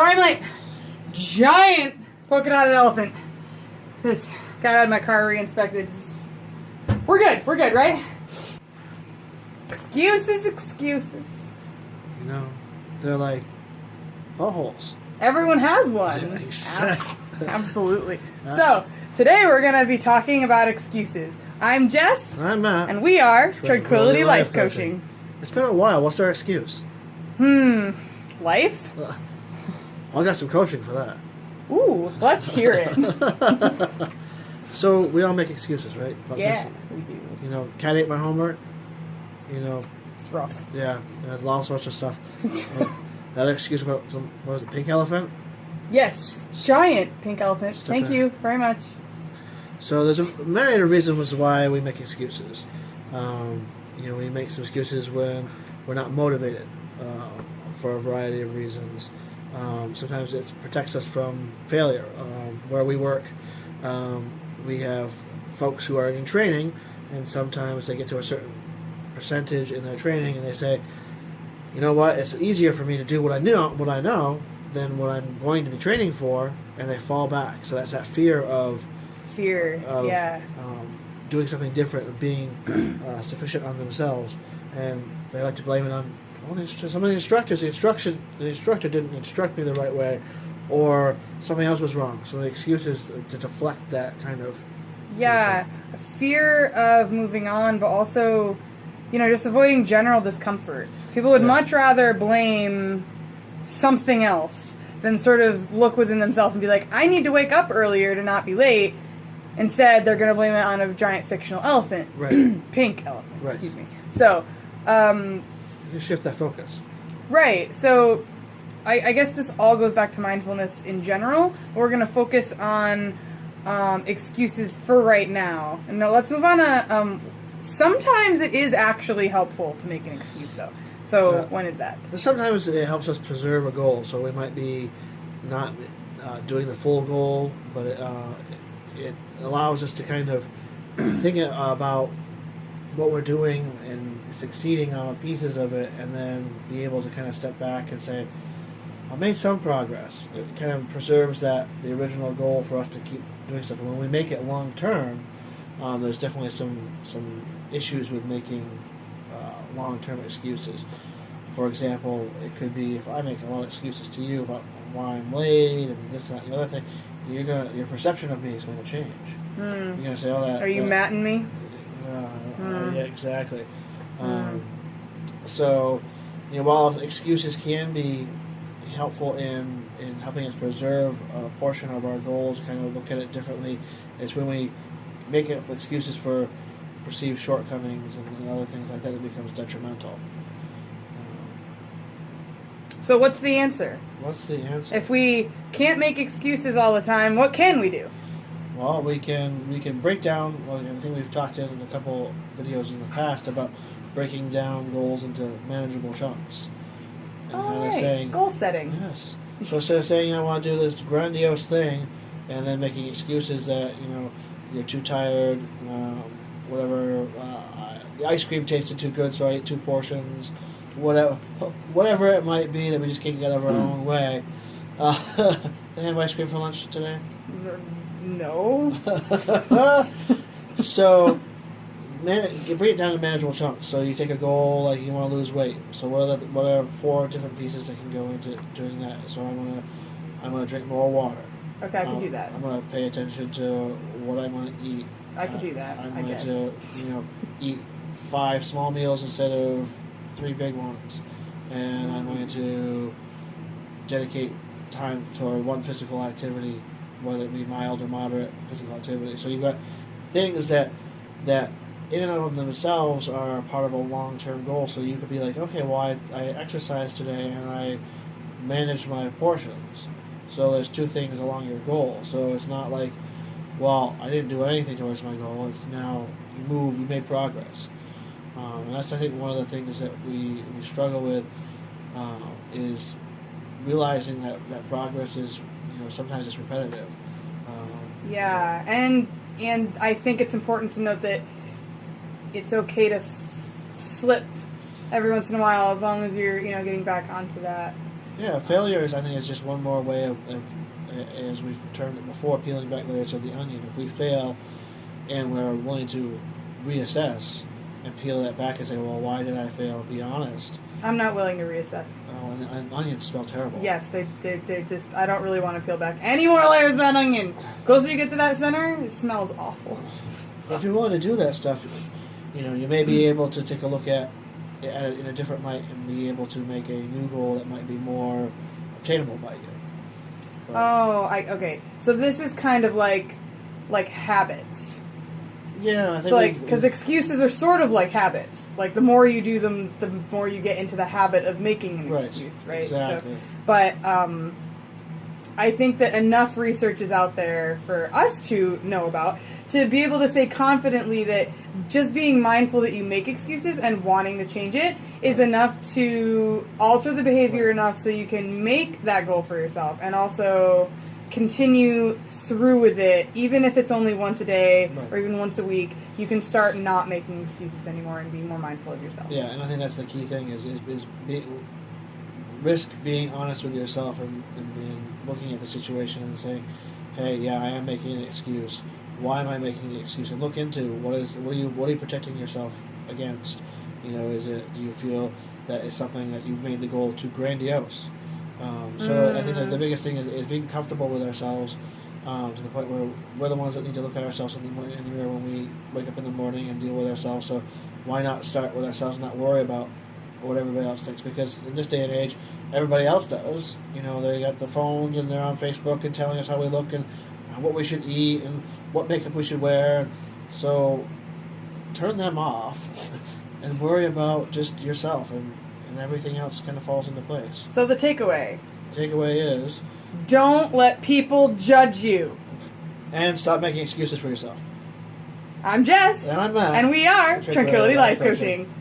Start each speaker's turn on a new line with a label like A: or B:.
A: Finally, giant polka dotted elephant. Just got out of my car, re-inspected. We're good, right? Excuses.
B: You know, they're like buttholes.
A: Everyone has one.
B: Yeah, exactly.
A: Absolutely. So, today we're going to be talking about excuses. I'm Jess.
B: I'm Matt.
A: And we are Tranquility Life Coaching.
B: It's been a while. What's our excuse?
A: Life?
B: I got some coaching for that.
A: Ooh, let's hear it.
B: So, we all make excuses, right? About
A: Yeah,
B: this.
A: we do.
B: You know, cat ate my homework. You know,
A: It's rough.
B: yeah, there's all sorts of stuff. That excuse about what was it, pink elephant?
A: Yes, giant pink elephant.
B: Stuck
A: Thank
B: there.
A: you very much.
B: So there's a myriad of reasons why we make excuses. You know, we make some excuses when we're not motivated for a variety of reasons. Sometimes it protects us from failure. Where we work, we have folks who are in training, and sometimes they get to a certain percentage in their training, and they say, "You know what? It's easier for me to do what I know, than what I'm going to be training for," and they fall back. So that's that fear of
A: Yeah.
B: doing something different, of being sufficient on themselves, and they like to blame it on some of the instructors. The instructor didn't instruct me the right way, or something else was wrong. So the excuse is to deflect that kind of
A: Yeah, fear of moving on, but also, just avoiding general discomfort. People would much rather blame something else than sort of look within themselves and be like, I need to wake up earlier to not be late. Instead, they're going to blame it on a giant fictional elephant.
B: Right.
A: Pink elephant,
B: Right.
A: excuse me. So,
B: You shift that focus.
A: right. So, I guess this all goes back to mindfulness in general. We're going to focus on excuses for right now. And now let's move on to, sometimes it is actually helpful to make an excuse, though. So, when is that?
B: And sometimes it helps us preserve a goal. So we might be not doing the full goal, but it allows us to kind of think about what we're doing and succeeding on pieces of it, and then be able to kind of step back and say, I made some progress. It kind of preserves the original goal for us to keep doing stuff. And when we make it long term, there's definitely some issues with making long-term excuses. For example, it could be if I make a lot of excuses to you about why I'm late and this, that, and the other thing, your perception of me is going to change. You're going to say, "Oh, that."
A: Are you matting me?
B: Yeah, exactly. So, while excuses can be helpful in helping us preserve a portion of our goals, kind of look at it differently, it's when we make up excuses for perceived shortcomings and other things like that, it becomes detrimental.
A: So what's the answer?
B: What's the answer?
A: If we can't make excuses all the time, what can we do?
B: Well, we can break down. Well, I think we've talked in a couple videos in the past about breaking down goals into manageable chunks. And
A: All
B: kind of
A: right,
B: saying,
A: goal setting.
B: yes. So instead of saying I want to do this grandiose thing, and then making excuses that you're too tired, whatever, the ice cream tasted too good, so I ate 2 portions. Whatever it might be that we just can't get out of our own way. They have ice cream for lunch today?
A: No.
B: So, you break it down to manageable chunks. So you take a goal, like you want to lose weight. So what are 4 different pieces that can go into doing that? So I'm gonna drink more water.
A: Okay, I can do that.
B: I'm gonna pay attention to what I want to eat.
A: I can do that,
B: I'm
A: I
B: going
A: guess.
B: to eat 5 small meals instead of 3 big ones, and I'm going to dedicate time toward one physical activity, whether it be mild or moderate physical activity. So you've got things that in and of themselves are part of a long-term goal. So you could be like, okay, well, I exercised today and I managed my portions. So there's 2 things along your goal. So it's not like, well, I didn't do anything towards my goal. It's now you made progress. And that's, I think, one of the things that we struggle with is realizing that progress is, sometimes it's repetitive.
A: Yeah, and I think it's important to note that it's okay to slip every once in a while, as long as you're, getting back onto that
B: Yeah, failure is, I think, is just one more way of as we've termed it before, peeling back layers of the onion. If we fail and we're willing to reassess and peel that back and say, well, why did I fail? Be honest.
A: I'm not willing to reassess.
B: Oh, and onions smell terrible.
A: Yes, they just, I don't really want to peel back any more layers of that onion. Closer you get to that center, it smells awful.
B: But if you're willing to do that stuff, you may be able to take a look at it in a different light and be able to make a new goal that might be more obtainable by you. But,
A: Okay. So this is kind of like habits.
B: yeah, I think
A: So because excuses are sort of like habits. Like the more you do them, the more you get into the habit of making an excuse, right?
B: Exactly.
A: So, but I think that enough research is out there for us to know about to be able to say confidently that just being mindful that you make excuses and wanting to change it is enough to alter the behavior enough so you can make that goal for yourself and also continue through with it, even if it's only once a day or even once a week. You can start not making excuses anymore and be more mindful of yourself.
B: Yeah, and I think that's the key thing is risk being honest with yourself and looking at the situation and saying, hey, yeah, I am making an excuse. Why am I making the excuse? And look into what are you protecting yourself against? Do you feel that it's something that you've made the goal too grandiose? So I think that the biggest thing is being comfortable with ourselves to the point where we're the ones that need to look at ourselves in the mirror when we wake up in the morning and deal with ourselves. So why not start with ourselves and not worry about what everybody else thinks? Because in this day and age, everybody else does. They got the phones and they're on Facebook and telling us how we look and what we should eat and what makeup we should wear. So turn them off and worry about just yourself, and everything else kind of falls into place.
A: So the takeaway
B: is,
A: don't let people judge you.
B: And stop making excuses for yourself.
A: I'm Jess.
B: And I'm Matt.
A: And we are Tranquility Life Coaching.